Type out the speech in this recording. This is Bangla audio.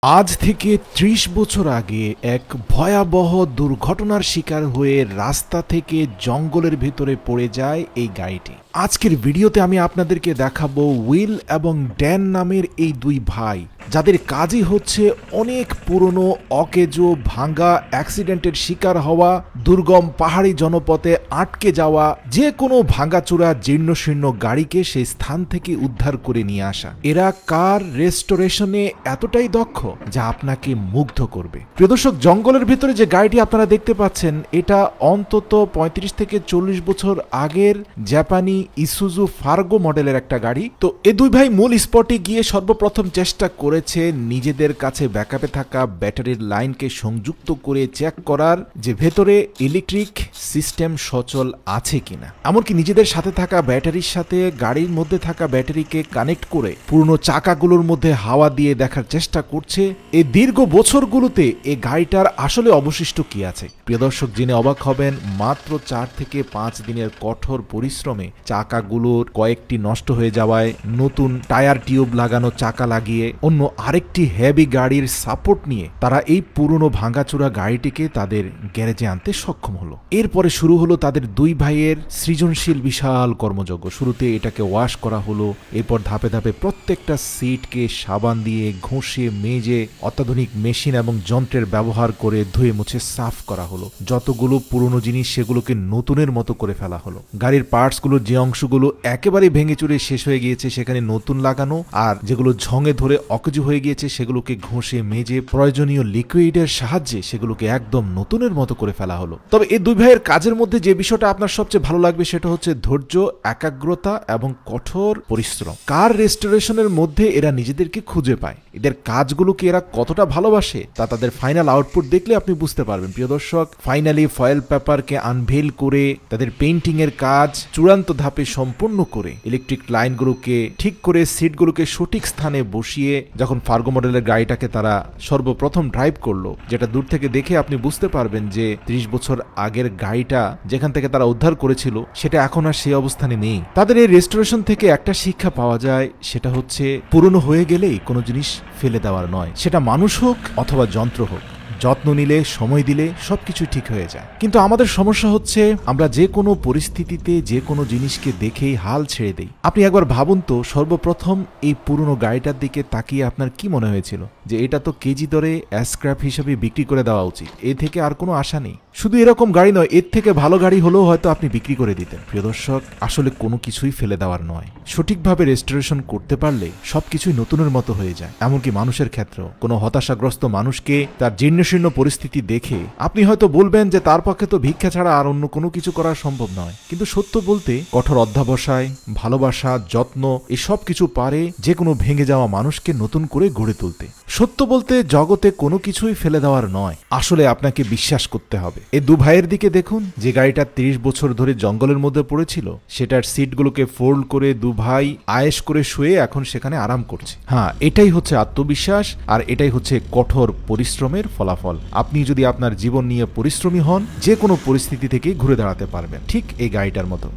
আজ থেকে ৩০ বছর আগে এক ভয়াবহ দুর্ঘটনার শিকার হয়ে রাস্তা থেকে জঙ্গলের ভিতরে পড়ে যায় এই গাড়িটি। আজকের ভিডিওতে আমি আপনাদেরকে দেখাবো উইল এবং ড্যান নামের এই দুই ভাই, যাদের কাজই হচ্ছে অনেক পুরনো অকেজো ভাঙ্গা অ্যাক্সিডেন্টের শিকার হওয়া, দুর্গম পাহাড়ি জনপথে আটকে যাওয়া যে কোনো ভাঙ্গাচোরা জীর্ণশীর্ণ গাড়িকে সেই স্থান থেকে উদ্ধার করে নিয়ে আসা। এরা কার রেস্টোরেশনে এতটাই দক্ষ যা আপনাকে মুগ্ধ করবে। প্রিয় দর্শক, জঙ্গলের ভিতরে যে গাড়িটি আপনারা দেখতে পাচ্ছেন এটা অন্তত ৩৫ থেকে ৪০ বছর আগের জাপানি ইসুজু ফার্গো মডেলের একটা গাড়ি। তো এ দুই ভাই মূল স্পটে গিয়ে সর্বপ্রথম চেষ্টা করেছে নিজেদের কাছে ব্যাকআপে থাকা ব্যাটারির লাইনকে সংযুক্ত করে চেক করার যে ভেতরে ইলেকট্রিক সিস্টেম সচল আছে কিনা, এমনকি নিজেদের সাথে থাকা ব্যাটারির সাথে গাড়ির মধ্যে থাকা ব্যাটারিকে কানেক্ট করে পুরনো চাকাগুলোর মধ্যে হাওয়া দিয়ে দেখার চেষ্টা করছে এই দীর্ঘ বছরগুলোতে এই গাড়িটার আসলে অবশিষ্ট কি আছে। প্রিয় দর্শক, জেনে অবাক হবেন, মাত্র ৪ থেকে ৫ দিনের কঠোর পরিশ্রমে চাকাগুলোর কয়েকটি নষ্ট হয়ে যাওয়ায় নতুন টায়ার টিউব লাগানো চাকা লাগিয়ে অন্য আরেকটি হেভি গাড়ির সাপোর্ট নিয়ে তারা এই পুরনো ভাঙাচোরা গাড়িটিকে তাদের গ্যারেজে আনতে সক্ষম হলো। এরপরে শুরু হলো তাদের দুই ভাইয়ের সৃজনশীল বিশাল কর্মযজ্ঞ। শুরুতে এটাকে ওয়াশ করা হলো, এরপর ধাপে ধাপে প্রত্যেকটা সিটকে সাবান দিয়ে ঘষে মেজে অত্যাধুনিক মেশিন এবং যন্ত্রের ব্যবহার করে ধুয়ে মুছে সাফ করা হলো। যতগুলো পুরনো জিনিস সেগুলোকে নতুনের মতো করে ফেলা হলো। গাড়ির পার্টসগুলোর যে অংশগুলো একেবারে ভেঙে চুরে শেষ হয়ে গিয়েছে সেখানে নতুন লাগানো, আর যেগুলো ঝঙে ধরে অকেজো হয়ে গিয়েছে সেগুলোকে ঘষে মেজে প্রয়োজনীয় লিকুইডের সাহায্যে সেগুলোকে একদম নতুনের মতো করে ফেলা হলো। তবে এই দুই ভাইয়ের কাজের মধ্যে যে বিষয়টা আপনার সবচেয়ে ভালো লাগবে সেটা হচ্ছে ধৈর্য, একাগ্রতা এবং কঠোর পরিশ্রম। কার রেস্টোরেশনের মধ্যে এরা নিজেদেরকে খুঁজে পায়, এদের কাজগুলোকে এরা কতটা ভালোবাসে তা তাদের ফাইনাল আউটপুট দেখলে আপনি বুঝতে পারবেন। প্রিয় দর্শক, ফাইনালি ফয়েল পেপারকে আনভেল করে তাদের পেইন্টিং এর কাজ চূড়ান্ত ধাপে সম্পূর্ণ করে ইলেকট্রিক লাইনগুলোকে ঠিক করে সিটগুলোকে সঠিক স্থানে বসিয়ে যখন ফার্গো মডেলের গাড়িটাকে তারা সর্বপ্রথম ড্রাইভ করলো, যেটা দূর থেকে দেখে আপনি বুঝতে পারবেন যে ৩০ বছর আগের গাড়িটা যেখান থেকে তারা উদ্ধার করেছিল সেটা এখন আর সেই অবস্থানে নেই। তাদের এই রেস্টোরেশন থেকে একটা শিক্ষা পাওয়া যায়, সেটা হচ্ছে পুরনো হয়ে গেলেই কোনো জিনিস ফেলে দেওয়ার নয়, সেটা মানুষ হোক অথবা যন্ত্র হোক। যত্ন নিলে, সময় দিলে সবকিছু ঠিক হয়ে যায়। কিন্তু আমাদের সমস্যা হচ্ছে আমরা যে কোনো পরিস্থিতিতে যে কোনো জিনিসকে দেখেই হাল ছেড়ে দেই। আপনি একবার ভাবুন তো, সর্বপ্রথম এই পুরনো গাড়িটার দিকে তাকিয়ে আপনার কি মনে হয়েছিল? যে এটা তো কেজি দরে স্ক্র্যাপ হিসেবে বিক্রি করে দেওয়া উচিত, এ থেকে আর কোনো আশা নেই। শুধু এরকম গাড়ি নয়, এর থেকে ভালো গাড়ি হলেও হয়তো আপনি বিক্রি করে দিতেন। প্রিয় দর্শক, আসলে কোনো কিছুই ফেলে দেওয়ার নয়। সঠিকভাবে রেস্টোরেশন করতে পারলে সবকিছুই নতুনের মতো হয়ে যায়। এমনকি মানুষের ক্ষেত্রেও কোনো হতাশাগ্রস্ত মানুষকে তার জীর্ণশীর্ণ পরিস্থিতি দেখে আপনি হয়তো বলবেন যে তার পক্ষে তো ভিক্ষা ছাড়া আর অন্য কোনো কিছু করা সম্ভব নয়। কিন্তু সত্য বলতে কঠোর অধ্যাবসায়, ভালোবাসা, যত্ন এসব কিছু পারে যে কোনো ভেঙে যাওয়া মানুষকে নতুন করে গড়ে তুলতে। সত্য বলতে জগতে কোনো কিছুই ফেলে দেওয়ার নয়, আসলে আপনাকে বিশ্বাস করতে হবে। এই দু ভাইয়ের দিকে দেখুন, যে গাড়িটা ৩০ বছর ধরে জঙ্গলের মধ্যে পড়েছিল সেটার সিটগুলোকে ফোল্ড করে দু ভাই আয়েশ করে শুয়ে এখন সেখানে আরাম করছে। হ্যাঁ, এটাই হচ্ছে আত্মবিশ্বাস, আর এটাই হচ্ছে কঠোর পরিশ্রমের ফলাফল। আপনি যদি আপনার জীবন নিয়ে পরিশ্রমী হন, যে কোনো পরিস্থিতি থেকে ঘুরে দাঁড়াতে পারবেন, ঠিক এই গাড়িটার মতো।